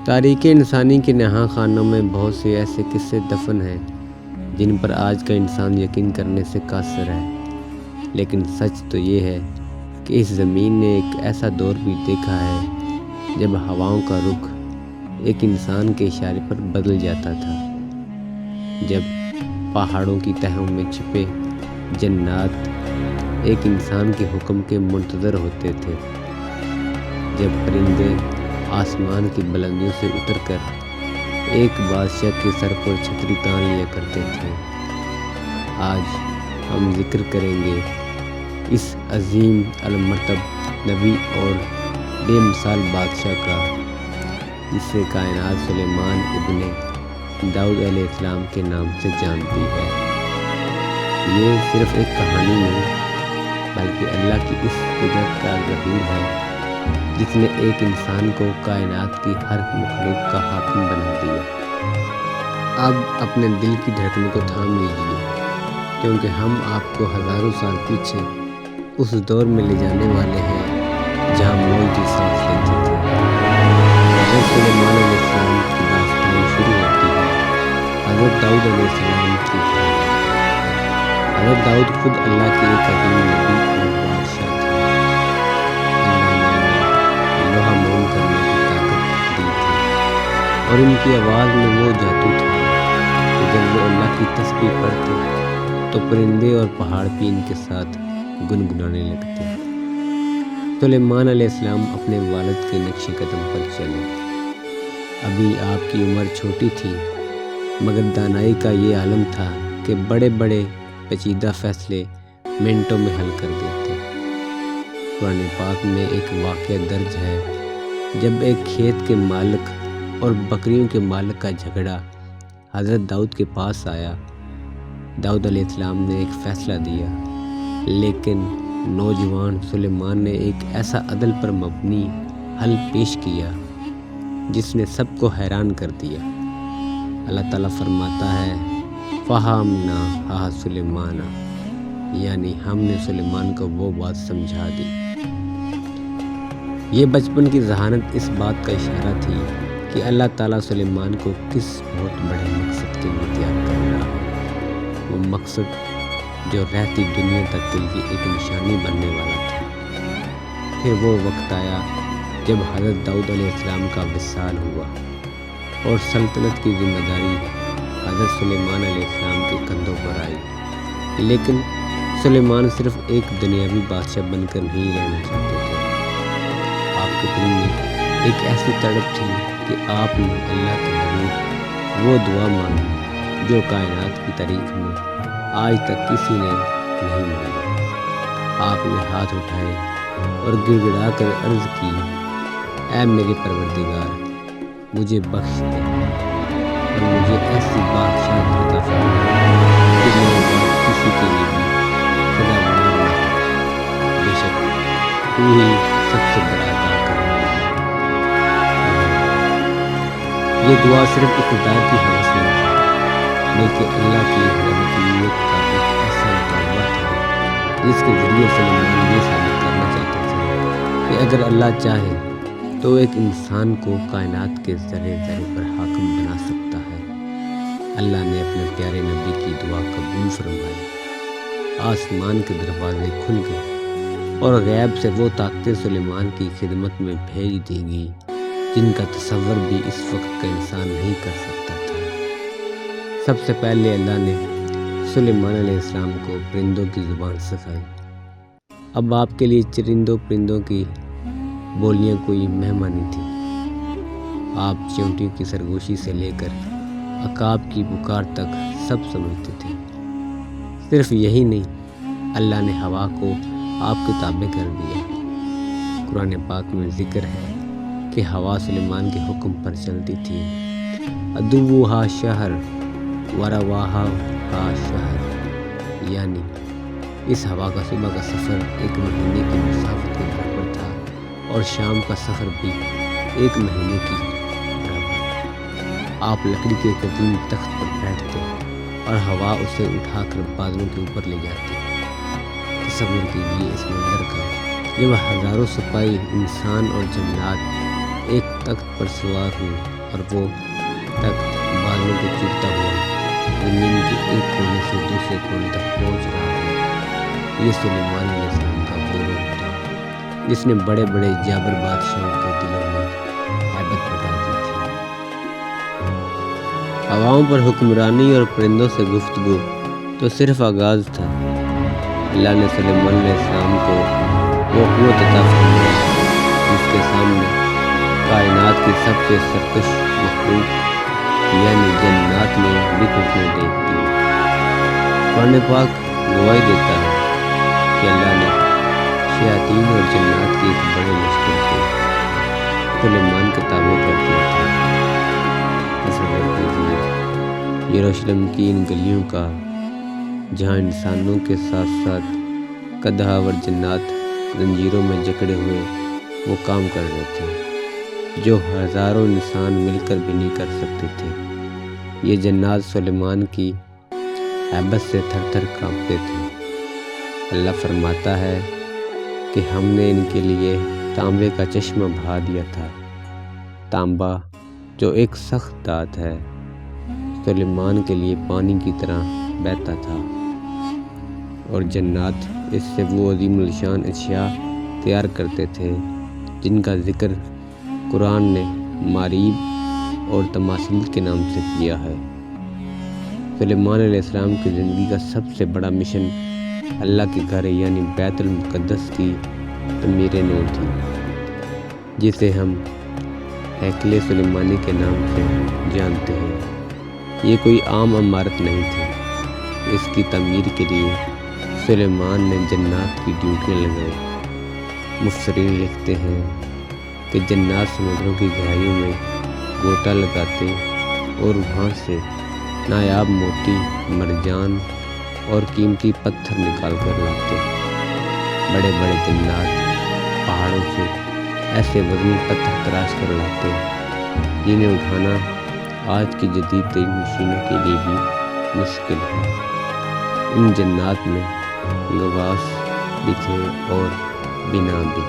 تاریخ انسانی کے نہاں خانوں میں بہت سے ایسے قصے دفن ہیں جن پر آج کا انسان یقین کرنے سے قاصر ہے، لیکن سچ تو یہ ہے کہ اس زمین نے ایک ایسا دور بھی دیکھا ہے جب ہواؤں کا رخ ایک انسان کے اشارے پر بدل جاتا تھا، جب پہاڑوں کی تہوں میں چھپے جنات ایک انسان کے حکم کے منتظر ہوتے تھے، جب پرندے آسمان کی بلندیوں سے اتر کر ایک بادشاہ کے سر پر چھتری تان لیا کرتے تھے۔ آج ہم ذکر کریں گے اس عظیم المرتب نبی اور بے مثال بادشاہ کا، جسے کائنات سلیمان ابن داؤد علیہ السلام کے نام سے جانتی ہے۔ یہ صرف ایک کہانی نہیں بلکہ اللہ کی اس قدرت کا ظہور ہے جس نے ایک انسان کو کائنات کی ہر مخلوق کا حاکم بنا دیا۔ اب اپنے دل کی دھڑکنوں کو تھام لیجیے، کیونکہ ہم آپ کو ہزاروں سال پیچھے اس دور میں لے جانے والے ہیں جہاں موج کی سانس لیتے تھے۔ حضرت سلیمان علیہ السلام کی داستان شروع ہوتی ہے حضرت داؤد علیہ السلام کی طرح۔ حضرت داؤد خود اللہ کے ایک عظیم نبی اور بادشاہ تھے۔ اللہ نے انہیں لوہا موم کرنے کی طاقت دی تھی، اور ان کی آواز میں وہ جادو تھا کہ جب وہ اللہ کی تسبیح پڑھتے تو پرندے اور پہاڑ بھی ان کے ساتھ گنگنانے لگتے۔ سلیمان علیہ السلام اپنے والد کے نقش قدم پر چلے۔ ابھی آپ کی عمر چھوٹی تھی، مگر دانائی کا یہ عالم تھا کہ بڑے بڑے پیچیدہ فیصلے منٹوں میں حل کر دیتے۔ قرآن پاک میں ایک واقعہ درج ہے جب ایک کھیت کے مالک اور بکریوں کے مالک کا جھگڑا حضرت داؤد کے پاس آیا۔ داؤد علیہ السلام نے ایک فیصلہ دیا، لیکن نوجوان سلیمان نے ایک ایسا عدل پر مبنی حل پیش کیا جس نے سب کو حیران کر دیا۔ اللہ تعالیٰ فرماتا ہے فَہَمْنَاهَا سُلَيْمَانَ، یعنی ہم نے سلیمان کو وہ بات سمجھا دی۔ یہ بچپن کی ذہانت اس بات کا اشارہ تھی کہ اللہ تعالیٰ سلیمان کو کس بہت بڑے مقصد کے لیے تیار کر رہا ہے، وہ مقصد جو رہتی دنیا تک کے لیے ایک نشانی بننے والا تھا۔ پھر وہ وقت آیا جب حضرت داؤد علیہ السلام کا وصال ہوا اور سلطنت کی ذمہ داری حضرت سلیمان علیہ السلام کے کندھوں پر آئی، لیکن سلیمان صرف ایک دنیاوی بادشاہ بن کر نہیں رہنا چاہتے تھے۔ آپ کے دل میں ایک ایسی تڑپ تھی کہ آپ نے اللہ کے حضور وہ دعا مانگی جو کائنات کی تاریخ میں آج تک کسی نے نہیں مانگی۔ آپ نے ہاتھ اٹھائے اور گڑ گڑا کر عرض کی، اے میرے پروردگار، مجھے بخش دے اور مجھے ایسی بادشاہ عطا فرما کہ میرے بعد کسی کے لیے بھی سزاوار نہ ہو۔ بے شک تو ہی سب سے بڑا عطا کرنے والا ہے۔ یہ دعا صرف اقتدار کی حوث نہیں تھی، بلکہ اللہ کی رحمت کا ایک ایسا مطالبہ تھا جس کے ذریعے سلیمان یہ ثابت کرنا چاہتے تھے کہ اگر اللہ چاہے تو ایک انسان کو کائنات کے ذرے ذرے پر حاکم بنا سکتا ہے۔ اللہ نے اپنے پیارے نبی کی دعا قبول فرمائی، آسمان کے دروازے کھل گئے اور غیب سے وہ طاقتیں سلیمان کی خدمت میں بھیج دی گئیں جن کا تصور بھی اس وقت کا انسان نہیں کر سکتا تھا۔ سب سے پہلے اللہ نے سلیمان علیہ السلام کو پرندوں کی زبان سکھائی۔ اب آپ کے لیے چرندوں پرندوں کی بولیاں کوئی مہمانی تھی۔ آپ چیونٹیوں کی سرگوشی سے لے کر عقاب کی پکار تک سب سمجھتے تھے۔ صرف یہی نہیں، اللہ نے ہوا کو آپ کے تابع کر دیا۔ قرآن پاک میں ذکر ہے کہ ہوا سلیمان کے حکم پر چلتی تھی۔ عدوہا شہر ورواہا شہر، یعنی اس ہوا کا صبح کا سفر ایک مہینے کی مسافت کے برابر تھا اور شام کا سفر بھی ایک مہینے کی برابر۔ آپ لکڑی کے قدیم تخت پر بیٹھتے اور ہوا اسے اٹھا کر بادلوں کے اوپر لے جاتی۔ تصور کیجیے اس منظر کا جب ہزاروں سپاہی انسان اور جنات ایک تخت پر سوار ہوں اور وہ تخت بادلوں کو چیرتا ہوا زمین کے ایک کونے سے دوسرے کونے تک پہنچ رہا ہے۔ یہ سلیمان علیہ السلام کا وہ روح تھا جس نے بڑے بڑے جابر بادشاہوں کے دلوں میں ہیبت بٹھا دی تھی۔ ہواؤں پر حکمرانی اور پرندوں سے گفتگو تو صرف آغاز تھا۔ اللہ نے سلیمان علیہ السلام کو وہ قوت عطا فرمائی جس کے سامنے کائنات کی سب سے سرکش مخلوق یعنی جنات نے بھی گھٹنے ٹیک دی۔ قرآن پاک گواہی دیتا ہے کہ اللہ نے شیاطین اور جنات کی ایک بڑے لشکر کو سلیمان کے تابع کر دیا تھا۔ تصور کیجیے یروشلم کی ان گلیوں کا جہاں انسانوں کے ساتھ ساتھ قدحور جنات زنجیروں میں جکڑے ہوئے وہ کام کر رہے تھے جو ہزاروں انسان مل کر بھی نہیں کر سکتے تھے۔ یہ جنات سلیمان کی ہیبت سے تھر تھر کانپتے تھے۔ اللہ فرماتا ہے کہ ہم نے ان کے لیے تانبے کا چشمہ بہا دیا تھا۔ تانبا جو ایک سخت دھات ہے سلیمان کے لیے پانی کی طرح بہتا تھا اور جنات اس سے وہ عظیم الشان اشیاء تیار کرتے تھے جن کا ذکر قرآن نے ماریب اور تماثیل کے نام سے کیا ہے۔ سلیمان علیہ السلام کی زندگی کا سب سے بڑا مشن اللہ کے گھر یعنی بیت المقدس کی تعمیر نو تھی جسے ہم ہیکل سلیمانی کے نام سے جانتے ہیں۔ یہ کوئی عام عمارت نہیں تھی۔ اس کی تعمیر کے لیے سلیمان نے جنات کی ڈیوٹیاں لگائی۔ مفسرین لکھتے ہیں کہ جنات سمندروں کی گہرائیوں میں غوطہ لگاتے اور وہاں سے نایاب موتی، مرجان اور قیمتی پتھر نکال کر لاتے۔ بڑے بڑے جنات پہاڑوں سے ایسے وزنی پتھر تراش کر لاتے جنہیں اٹھانا آج کی جدید ترین مشینوں کے لیے بھی مشکل ہے۔ ان جنات میں گواس بھی تھے اور بنا بھی۔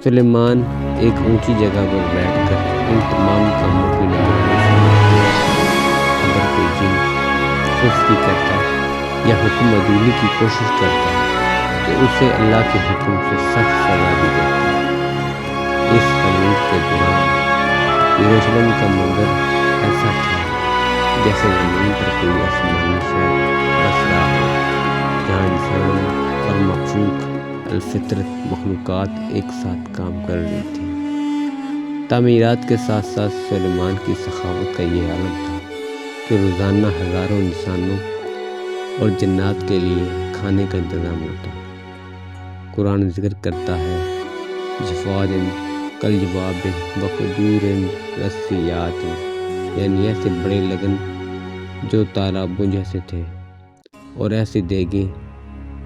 سلیمان ایک اونچی جگہ پر بیٹھ کر ان تمام کاموں کی نگرانی فرماتے۔ اگر کوئی جن سستی کرتا یا حکم عدولی کی کوشش کرتا تو اسے اللہ کے حکم سے سخت سزا دی جاتی۔ اس خلیج کے دوران یروشلم کا منظر ایسا تھا جیسے زمین پر کوئی آسمانی شہر بس رہا ہو جہاں انسان اور مخلوق الفطرت مخلوقات ایک ساتھ کام کر رہی تھی۔ تعمیرات کے ساتھ ساتھ سلیمان کی سخاوت کا یہ عالم تھا کہ روزانہ ہزاروں انسانوں اور جنات کے لیے کھانے کا انتظام ہوتا۔ قرآن ذکر کرتا ہے جفاد کل جواب بقدور رسیات یعنی ایسے بڑے لگن جو تالابوں جیسے تھے اور ایسی دیگیں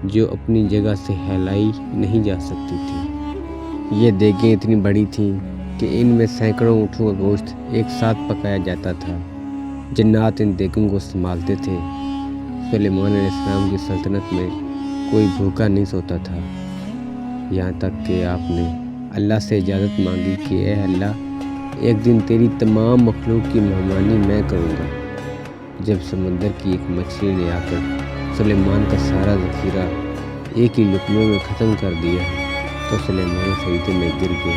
جو اپنی جگہ سے ہلائی نہیں جا سکتی تھی۔ یہ دیگیں اتنی بڑی تھیں کہ ان میں سینکڑوں اونٹوں کا گوشت ایک ساتھ پکایا جاتا تھا۔ جنات ان دیگوں کو سنبھالتے تھے۔ سلیمان علیہ السلام کی سلطنت میں کوئی بھوکا نہیں سوتا تھا، یہاں تک کہ آپ نے اللہ سے اجازت مانگی کہ اے اللہ ایک دن تیری تمام مخلوق کی مہمانی میں کروں گا۔ جب سمندر کی ایک مچھلی نے آ کر سلیمان کا سارا ذخیرہ ایک ہی لقمے میں ختم کر دیا تو سلیمان سجدے میں گر گئے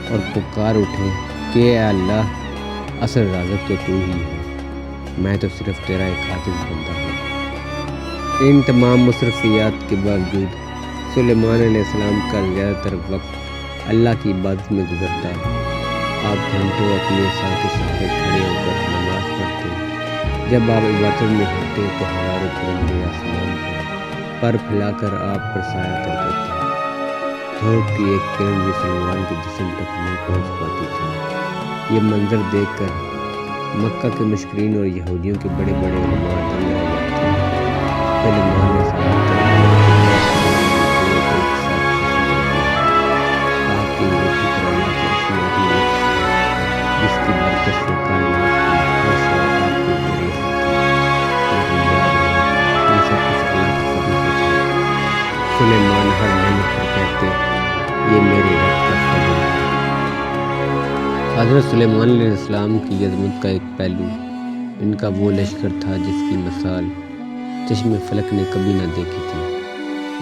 اور پکار اٹھے کہ اے اللہ اصل رازق تو ہی ہے، میں تو صرف تیرا ایک عاجز بندہ ہوں۔ ان تمام مصروفیات کے باوجود سلیمان علیہ السلام کا زیادہ تر وقت اللہ کی عبادت میں گزرتا۔ آپ گھنٹوں اپنے عصا کے سہارے کھڑے ہو کر نماز پڑھتے۔ جب آپ عبادت میں ہوتے تو ہزاروں پرندے آسمان پر پھیلا کر آپ پر سایہ کرتے تھے۔ دھوپ کی ایک کرن بھی سلیمان کے جسم تک نہیں پہنچ پاتی تھی۔ یہ منظر دیکھ کر مکہ کے مشرکین اور یہودیوں کے بڑے بڑے علماء دنگ رہ جاتے۔ سلیمان نے ثابت کر دیا آپ کی روٹی پر اللہ کا اسماعیل نفس ہے جس کی برکت سے کائنات کی ہر شے آپ کے ذریعے سے تھی، لیکن یاد رہے یہ سب کچھ اللہ کے فضل سے تھا۔ سلیمان ہر نعمت پر کہتے یہ میرے رب کا فضل ہے۔ حضرت سلیمان علیہ السلام کی عظمت کا ایک پہلو ان کا وہ لشکر تھا جس کی مثال چشم فلک نے کبھی نہ دیکھی تھی۔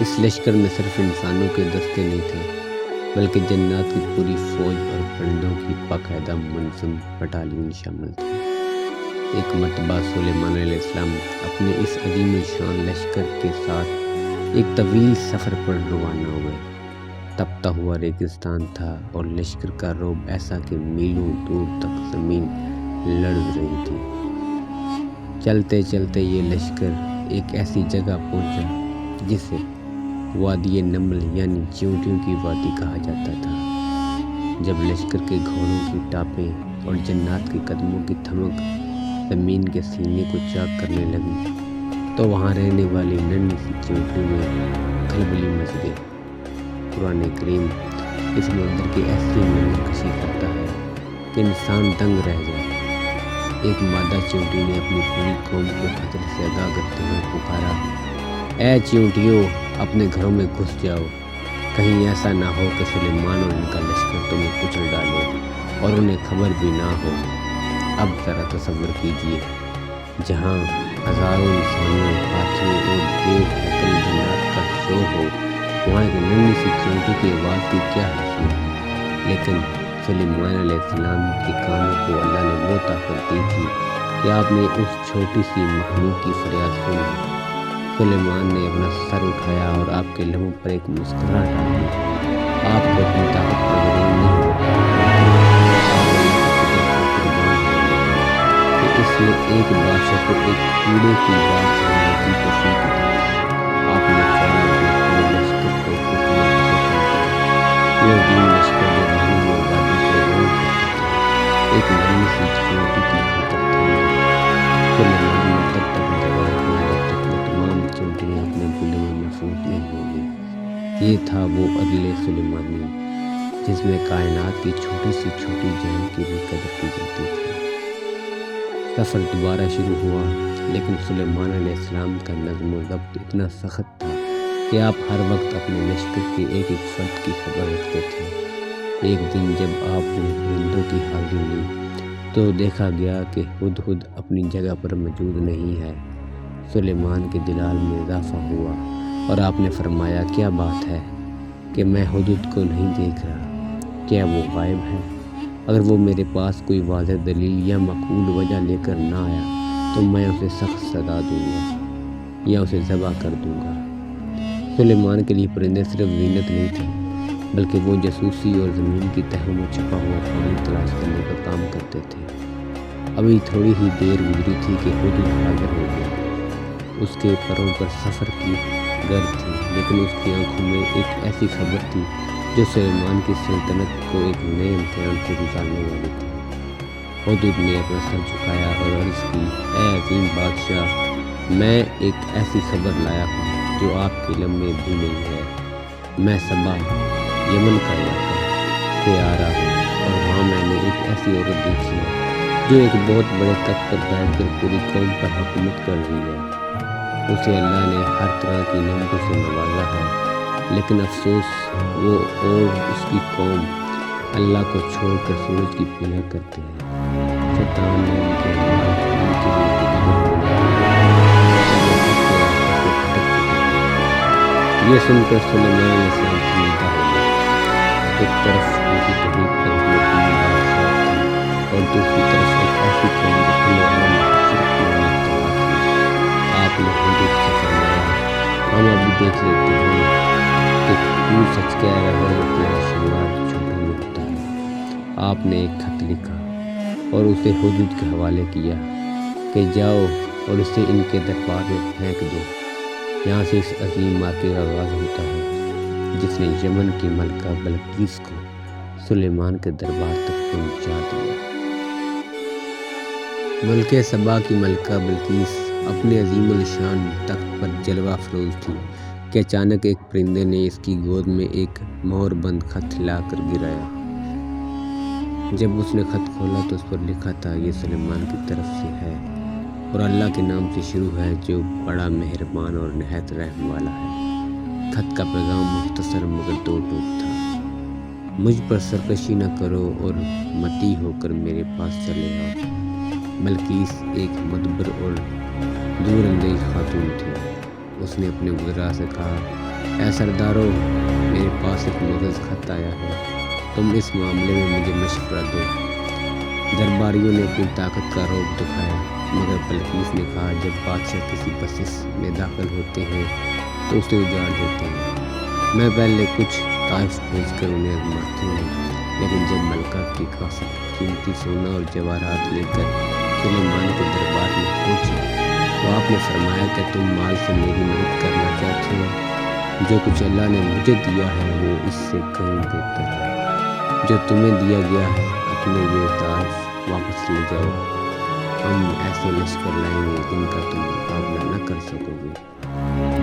اس لشکر میں صرف انسانوں کے دستے نہیں تھے بلکہ جنات کی پوری فوج اور پرندوں کی باقاعدہ منظم بٹالین شامل تھی۔ ایک مرتبہ سلیمان علیہ السلام اپنے اس عظیم الشان لشکر کے ساتھ ایک طویل سفر پر روانہ ہوئے۔ تپتا ہوا ریگستان تھا اور لشکر کا رعب ایسا کہ میلوں دور تک زمین لرز رہی تھی۔ چلتے چلتے یہ لشکر ایک ایسی جگہ پہنچا جسے وادی نمل یعنی چیونٹیوں کی وادی کہا جاتا تھا۔ جب لشکر کے گھوڑوں کی ٹاپیں اور جنات کے قدموں کی تھمک زمین کے سینے کو چاک کرنے لگی تو وہاں رہنے والی ننھی سی چیونٹیوں میں کھلبلی مچ گئی۔ قرآن کریم اس منظر کی ایسی منظر کشی کرتا ہے کہ انسان دنگ رہ جائے۔ ایک مادہ چیونٹی نے اپنی پوری قوم کو خطرے سے آگاہ کرتے ہوئے پکارا، اے چیونٹیوں، اپنے گھروں میں گھس جاؤ، کہیں ایسا نہ ہو کہ سلیمان اور ان کا لشکر تمہیں کچل ڈالے اور انہیں خبر بھی نہ ہو۔ اب ذرا تصور کیجیے، جہاں ہزاروں انسانوں، ہاتھیوں اور دیو ہیکل جنات کا شور ہو، وہاں ایک ننھی سی چیونٹی کی آواز کی کیا حیثیت۔ لیکن سلیمان علیہ السلام کے کانوں کو اللہ نے وہ طاقت دی تھی کہ آپ نے اس چھوٹی سی مخلوق کی فریاد سنی۔ سلیمان نے اپنا سر اٹھایا اور آپ کے لبوں پر ایک مسکراہٹ آ گئی۔ آپ کو اپنی طاقت پر غرور نہیں ہوا، کہ اس نے ایک بادشاہ کو ایک کیڑے کی بات سننے کی توفیق دی۔ آپ نے فوراً اپنے پورے لشکر کو حکومت یہ عظیم لشکر جو نہیں اور وادی کو روک سکتا تھا، ایک نئی سی چیونٹی کی خاطر تھام دیا۔ سلیمان نے تب تک انتظار کیا جب تک وہ تمام چیونٹیاں اپنے گلے میں محفوظ نہیں ہو گئی۔ یہ تھا وہ عدل سلیمانی جس میں کائنات کی چھوٹی سی چھوٹی جان کی بھی قدر کی جاتی تھی۔ سفر دوبارہ شروع ہوا، لیکن سلیمان علیہ السلام کا نظم و ضبط اتنا سخت تھا کہ آپ ہر وقت اپنے لشکر کے ایک ایک فرد کی خبر رکھتے تھے۔ ایک دن جب آپ نے پرندوں کی حاضری لی تو دیکھا گیا کہ ہدہد اپنی جگہ پر موجود نہیں ہے۔ سلیمان کے جلال میں اضافہ ہوا اور آپ نے فرمایا، کیا بات ہے کہ میں ہدہد کو نہیں دیکھ رہا؟ کیا وہ غائب ہے؟ اگر وہ میرے پاس کوئی واضح دلیل یا معقول وجہ لے کر نہ آیا تو میں اسے سخت سزا دوں گا یا اسے ذبح کر دوں گا۔ سلیمان کے لیے پرندے صرف زینت نہیں تھے بلکہ وہ جاسوسی اور زمین کی تہوں میں چھپا ہوا پانی تلاش کرنے کا کام کرتے تھے۔ ابھی تھوڑی ہی دیر گزری تھی کہ ہدہد حاضر ہو گیا۔ اس کے پروں پر سفر کی گرد تھی، لیکن اس کی آنکھوں میں ایک ایسی خبر تھی جو سلیمان کی سلطنت کو ایک نئے امتحان سے گزارنے والی تھی۔ ہدہد نے اپنا سر جھکایا اور عرض کی، اے عظیم بادشاہ، میں ایک ایسی خبر لایا ہوں جو آپ کے علم میں بھی نہیں ہے۔ میں سبا، یمن کا علاقہ سے آ رہا ہوں اور وہاں میں نے ایک ایسی عورت دیکھی ہے جو ایک بہت بڑے تخت پر بیٹھ کر پوری قوم پر حکومت کر رہی ہے۔ اسے اللہ نے ہر طرح کی نعمتوں سے نوازا ہے، لیکن افسوس وہ اور اس کی قوم اللہ کو چھوڑ کر سورج کی پوجا کرتے ہیں۔ شیطان نے ان کے بعد ان کے لیے یہ سن کر سلیمان علیہ السلام شرمندہ ہو گئے۔ ایک طرف ان کی توحید پر مبنی بادشاہ تھی اور دوسری طرف ایک ایسی قوم جو کھلے عام شرک میں مبتلا تھی۔ آپ نے ہدہد سے فرمایا، ہم ابھی دیکھ لیتے ہیں کہ تو سچ کہہ رہا ہے تیرا شمار جھوٹوں میں ہوتا ہے۔ آپ نے ایک خط لکھا اور اسے ہدہد کے حوالے کیا کہ جاؤ اور اسے ان کے دربار میں پھینک دو۔ یہاں سے اس عظیم واقعے کا آغاز ہوتا ہے جس نے یمن کی ملکہ بلقیس کو سلیمان کے دربار تک پہنچا دیا۔ ملک سبا کی ملکہ بلقیس اپنے عظیم الشان تخت پر جلوہ افروز تھی کہ اچانک ایک پرندے نے اس کی گود میں ایک مہر بند خط لا کر گرایا۔ جب اس نے خط کھولا تو اس پر لکھا تھا، یہ سلیمان کی طرف سے ہے اور اللہ کے نام سے شروع ہے جو بڑا مہربان اور نہایت رحم والا ہے۔ خط کا پیغام مختصر مگر دو ٹوک تھا۔ مجھ پر سرکشی نہ کرو اور متی ہو کر میرے پاس چلے آؤ۔ بلقیس ایک مدبر اور دور اندیش خاتون تھی۔ اس نے اپنے وزراء سے کہا، اے سردارو، میرے پاس ایک مغز خط آیا ہے، تم اس معاملے میں مجھے مشورہ دو۔ درباریوں نے اپنی طاقت کا رعب دکھایا، مگر بلقیس نے کہا، جب بادشاہ کسی بسس میں داخل ہوتے ہیں تو اسے اجاڑ دیتے ہیں۔ میں پہلے کچھ طائف بھیج کر انہیں آزماتی ہوں، لیکن جب ملکہ کی کاسب قیمتی سونا اور جواہرات لے کر سلیمان کے دربار میں پہنچے تو آپ نے فرمایا کہ تم مال سے میری مدد کرنا چاہتے ہو۔ جو کچھ اللہ نے مجھے دیا ہے وہ اس سے کہیں بہتر ہے۔ جو تمہیں دیا گیا ہے اپنے یہ طائف واپس لے جاؤ، ہم ایسے لشکر لائیں گے جن کا تم مقابلہ نہ کر سکو گے۔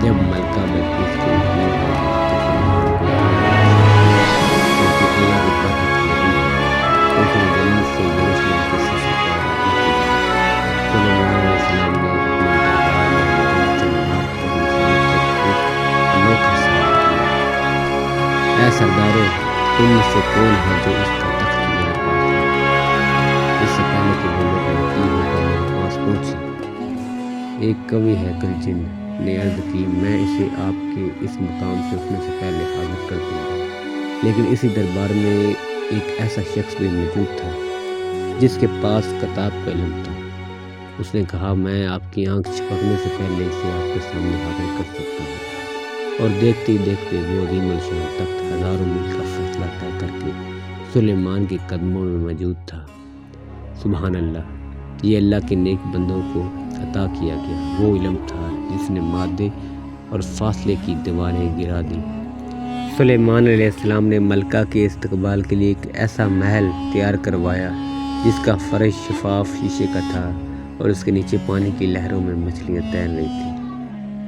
جب ملکہ بلقیس کو یقین ہو گیا کہ سلیمان کو کیونکہ اللہ کے پر حق نہیں ہے، تو اس نے جلدی سے یروشلم کے سفر کا ارادہ کیا۔ سلیمان علیہ السلام نے اپنے دربار میں موجود جنات اور انسان کو ایک انوکھا سوال کیا، اے سردارو، تم میں سے کون ہے جو اس کا تخت میرے پاس ہے، اس سے پہلے کہ وہ لوگ متی ہو کر میرے پاس پہنچے؟ ایک قوی ہیکل جن نے عرض کی، میں اسے آپ کے اس مقام سے اٹھنے سے پہلے حاضر کر دوں گا۔ لیکن اسی دربار میں ایک ایسا شخص بھی موجود تھا جس کے پاس کتاب کا علم تھا۔ اس نے کہا، میں آپ کی آنکھ چھپکنے سے پہلے اسے آپ کے سامنے حاضر کر سکتا ہوں۔ اور دیکھتے ہی دیکھتے وہ عظیم الشان تخت ہزاروں میل کا فاصلہ طے کر کے سلیمان کے قدموں میں موجود تھا۔ سبحان اللہ، یہ اللہ کے نیک بندوں کو عطا کیا گیا وہ علم تھا جس نے مادے اور فاصلے کی دیواریں گرا دی۔ سلیمان علیہ السلام نے ملکہ کے استقبال کے لیے ایک ایسا محل تیار کروایا جس کا فرش شفاف شیشے کا تھا اور اس کے نیچے پانی کی لہروں میں مچھلیاں تیر رہی تھیں۔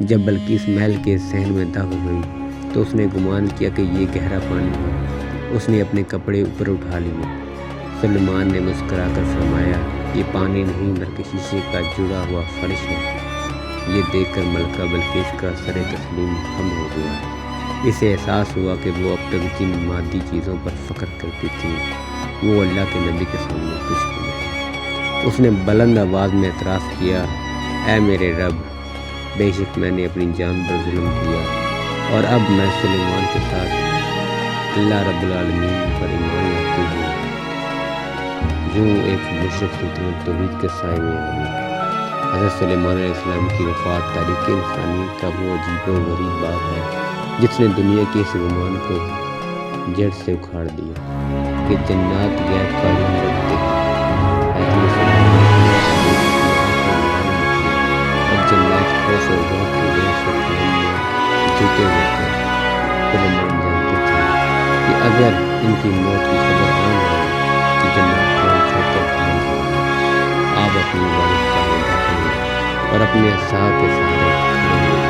جب بلقیس محل کے صحن میں داخل ہوئی تو اس نے گمان کیا کہ یہ گہرا پانی ہے۔ اس نے اپنے کپڑے اوپر اٹھا لیے۔ سلیمان نے مسکرا کر فرمایا، یہ پانی نہیں بلکہ شیشے کا جڑا ہوا فرش ہے۔ یہ دیکھ کر ملکہ بلقیس کا سر تسلیم خم ہو گیا۔ اسے احساس ہوا کہ وہ اب تک جن مادی چیزوں پر فخر کرتی تھی وہ اللہ کے نبی کے سامنے کچھ بھی نہیں۔ اس نے بلند آواز میں اعتراف کیا، اے میرے رب، بے شک میں نے اپنی جان پر ظلم کیا، اور اب میں سلیمان کے ساتھ اللہ رب العالمین پر ایمان لاتی ہوں۔ یوں ایک مشرق سلطنت توحید کے سائے میں آ گئی۔ حضرت سلیمان علیہ السلام کی وفات تاریخ انسانیت کا وہ عجیب و غریب باب ہے جس نے دنیا کے اس گمان کو جڑ سے اکھاڑ دیا کہ جنات غیب کا علم رکھتے ہیں۔ اور جنات خوف اور غم کی وجہ سے خون میں جوتے ہوتے ہیں۔ سلیمان جانتے تھے کہ اگر ان کی موت کی خبر عام ہو تو جنات قوم چھوڑ کر بھاگ جائیں گے۔ آپ اپنی عبادت کا داخل ہوئے اور اپنے اصحاب کے سہارے کھڑے ہوئے۔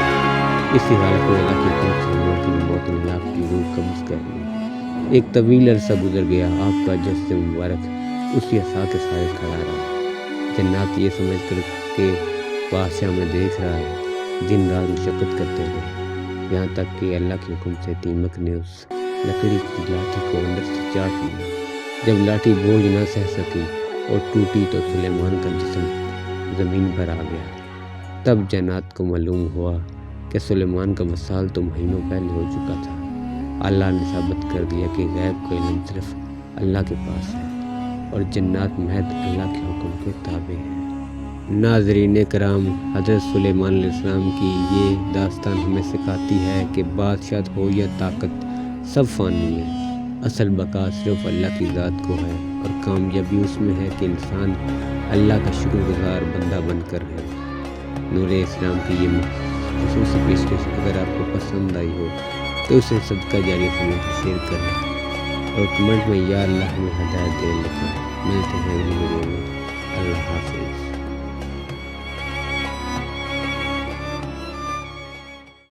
اسی حالت میں اللہ کے حکم سے موت نے آپ کی روح قبض کر لی۔ ایک طویل عرصہ گزر گیا، آپ کا جسد مبارک اسی عصا کے سائے کھڑا رہا۔ جنات یہ سمجھ کر کہ بادشاہ میں دیکھ رہا ہے دن رات مشقت کرتے رہے، یہاں تک کہ اللہ کے حکم سے دیمک نے اس لکڑی کی لاٹھی کو اندر سے چاٹ لیا۔ جب لاٹھی بوجھ نہ سہ سکی اور ٹوٹی تو سلیمان کا جسم زمین پر آ گیا۔ تب جنات کو معلوم ہوا کہ سلیمان کا وصال تو مہینوں پہلے ہو چکا تھا۔ اللہ نے ثابت کر دیا کہ غیب کا علم صرف اللہ کے پاس ہے اور جنات محض اللہ کے حکم کے تابع ہیں۔ ناظرین کرام، حضرت سلیمان علیہ السلام کی یہ داستان ہمیں سکھاتی ہے کہ بادشاہت ہو یا طاقت سب فانی ہے، اصل بقا صرف اللہ کی ذات کو ہے، اور کامیابی اس میں ہے کہ انسان اللہ کا شکر گزار بندہ بن کر رہے۔ نور اسلام کی یہ خصوصی پیشکش اگر آپ کو پسند آئی ہو تو اسے صدقہ جاریہ سمجھ کر شیئر کریں اور کمنٹ میں یا اللہ ہمیں ہدایت دے لکھیں۔ ملتے ہیں اگلی ویڈیو میں۔ اللہ حافظ۔